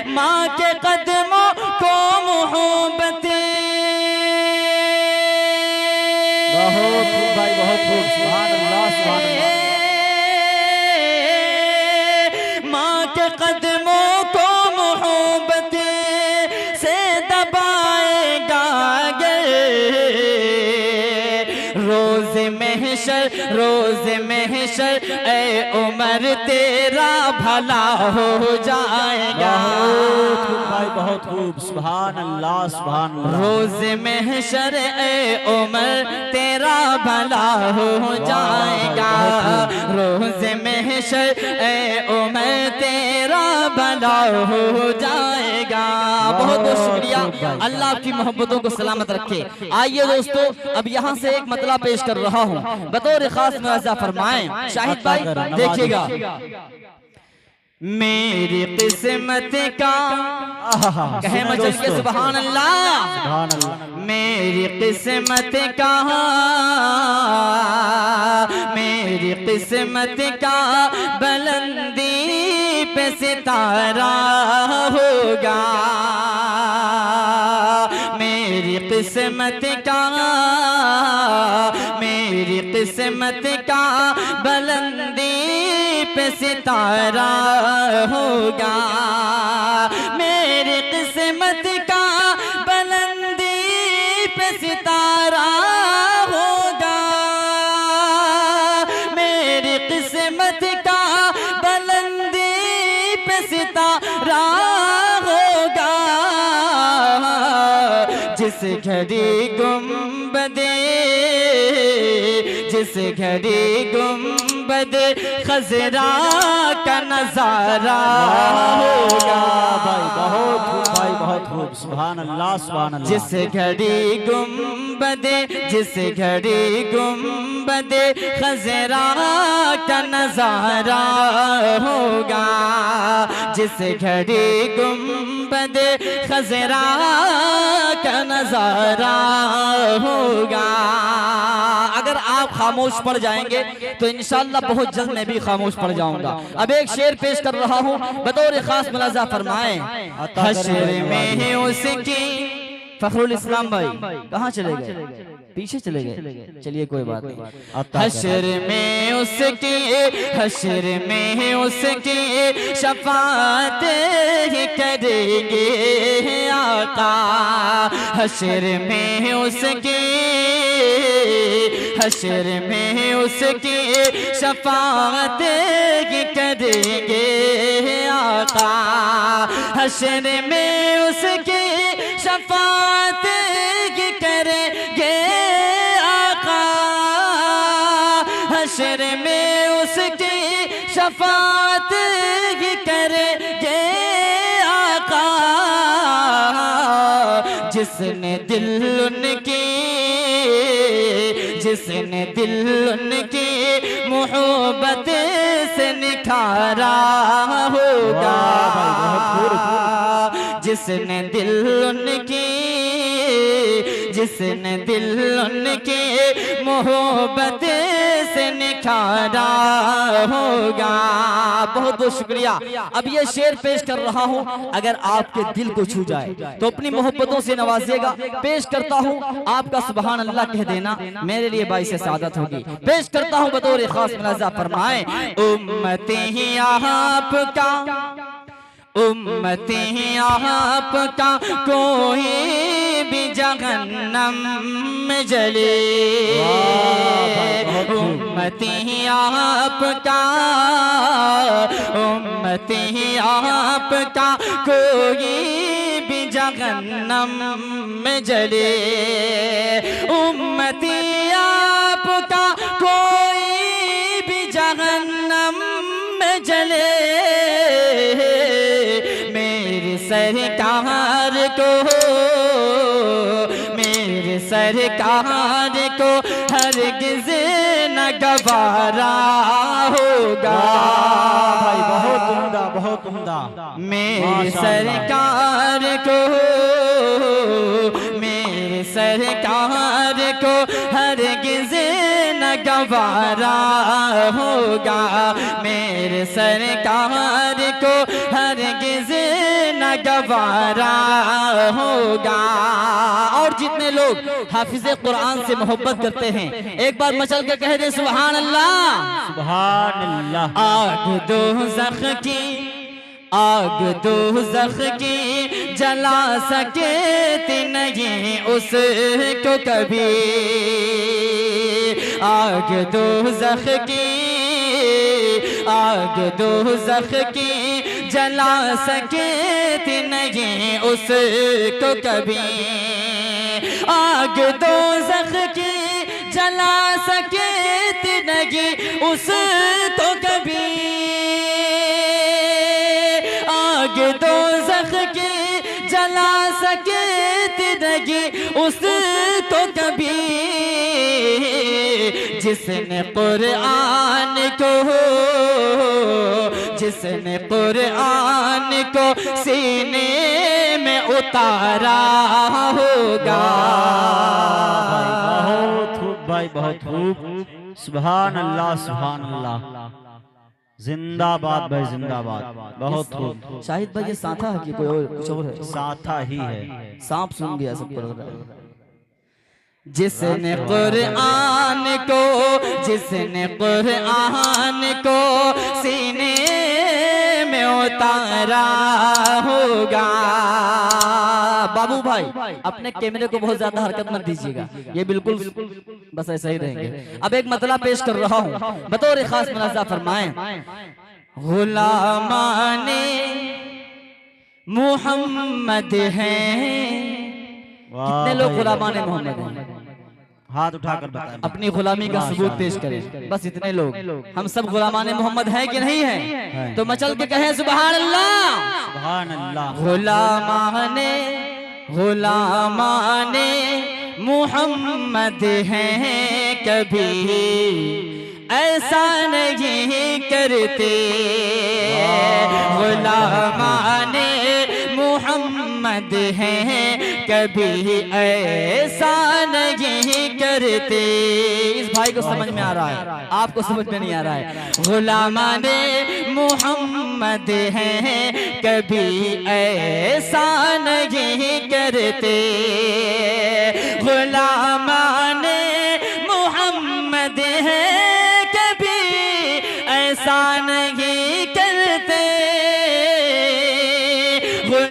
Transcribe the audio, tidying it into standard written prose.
माँ के कदमों को मोहब्बतें। बहुत खूब भाई, बहुत खूब। सुभान अल्लाह, सुभान अल्लाह। माँ के कदमों को मोहब्बतें से दबाएगा गे। रोज महशर, रोज महशर ए उमर तेरा भला हो जाएगा। बहुत खूब भाई, बहुत खूब। सुभान अल्लाह, सुभान अल्लाह। रोज महशर ए उमर तेरा भला हो जाएगा। रोज महशर ए उमर तेरा भला हो जाएगा। बहुत बहुत शुक्रिया। अल्लाह आपकी मोहब्बतों को सलामत रखे। आइए दोस्तों, अब यहाँ से एक मतला पेश कर रहा हूँ, बतौर खास मुआवजा फरमाएं शाहिद भाई, देखिएगा। मेरी किस्मत का कहे मचल के सुभान अल्लाह। मेरी किस्मत का, मेरी किस्मत का बुलंदी पे सितारा होगा। मेरी किस्मत का, मेरी किस्मत का बुलंदी पे सितारा होगा। मेरी किस्मत का बुलंदी पे सितारा होगा। मेरी किस्मत का बुलंदी पे सितारा होगा। जिस घड़ी गुंबदे, जिस घड़ी गुंबदे खजरा का नजारा होगा। भाई बहुत खूब भाई, बहुत खूब। सुभान अल्लाह, सुभान अल्लाह। जिस घड़ी गुंबदे, जिस घड़ी गुंबदे खजरा का नजारा होगा। जिस घड़ी गुंबदे खजरा का नजारा होगा। अगर आप खामोश पड़ जाएंगे तो इंशाअल्लाह बहुत जल्द मैं भी खामोश पड़ जाऊंगा। अब एक शेर पेश कर रहा हूँ, बतौर खास मुलाजा फरमाएं। हश्र में है उसकी, फखरुल इस्लाम भाई कहाँ चले गए? पीछे चले गए, चलिए कोई बात नहीं। हश्र में उसकी, हश्र में उसकी शफाअत ही करेंगे आका। हश्र में उसकी, हश्र में उसकी शफाअत ही करेंगे आका। हश्र में उसकी शफाअत ही करेंगे आका। हश्र में उसकी शफाअत ही करेंगे आका। जिसने दिल उनकी, जिसने दिल उनकी मोहब्बत से निखारा होगा। जिसने दिल उनकी, जिसने दिल उनकी मोहब्बत से निखारा होगा। बहुत बहुत शुक्रिया। अब ये शेर पेश कर रहा हूँ, अगर आपके दिल को छू जाए तो अपनी मोहब्बतों से नवाजिएगा। पेश करता हूँ, आपका सुभान अल्लाह कह देना मेरे लिए बाइस सादत होगी। पेश करता हूँ बतौर खास मुलाजा फरमाएं। उम्मती ही आपका, उम्मती ही आपका कोई भी जहन्नम में जले। उम्मती ही आपका, उम्मती ही आपका कोई भी जहन्नम में जले। उम्मती आपका कोई भी जहन्नम में जले। मेरे सरकार को, मेरे सरकार को हरगिज़ न गवारा होगा। भाई बहुत उम्दा, बहुत उम्दा। मेरे सरकार को, मेरे सरकार को हरगिज़ न गवारा होगा। मेरे सरकार को हरगिज़ न न गवारा होगा। और जितने लोग हाफिज कुरान से मोहब्बत करते हैं एक बार मचल के कह दे सुभान अल्लाह। सुभान अल्लाह। आग दोज़ख की, आग दोज़ख की जला सके नहीं उसको कभी। आग दोज़ख की, आग दोज़ख की जला सके नहीं उसको कभी। आग दोज़ख की जला सके नहीं उसको कभी। आग दोज़ख की जला सके नहीं उसको कभी। जिसने कुरान को, जिसने कुरान को सीने में उतारा होगा। बहुत खूब भाई, बहुत खूब। सुभान अल्लाह, सुभान अल्लाह। जिंदाबाद भाई, जिंदाबाद। बहुत खूब। शाहिद भाई ये साथा है कि कोई और कुछ और है? साथा ही है। सांप सुन गया सब पर। जिसने कुरान को, जिसने कुरान को सीने में उतारा होगा। बाबू भाई अपने कैमरे को बहुत ज्यादा हरकत मत दीजिएगा, ये बिल्कुल बस ऐसा ही रहेंगे। अब एक मतला पेश कर रहा हूँ, बतौर खास मुलाजा फरमाएं। गुलामाने मुहम्मद हैं। कितने लोग गुलामाने मोहम्मद हैं? हाथ उठाकर बताएं। अपनी गुलामी का सबूत पेश करें। बस इतने लोग। हम सब गुलामाने मोहम्मद हैं कि नहीं है? तो मचल के कहें सुभान अल्लाह, सुभान अल्लाह। गुलामाने, गुलामाने मुहम्मद हैं कभी ऐसा नहीं करते। गुलामाने मुहम्मद हैं कभी ऐसा नहीं करते। इस भाई को समझ में आ रहा है, आपको समझ में नहीं आ रहा है। गुलामाने मुहम्मद हैं कभी ऐसा नहीं करते। गुलाम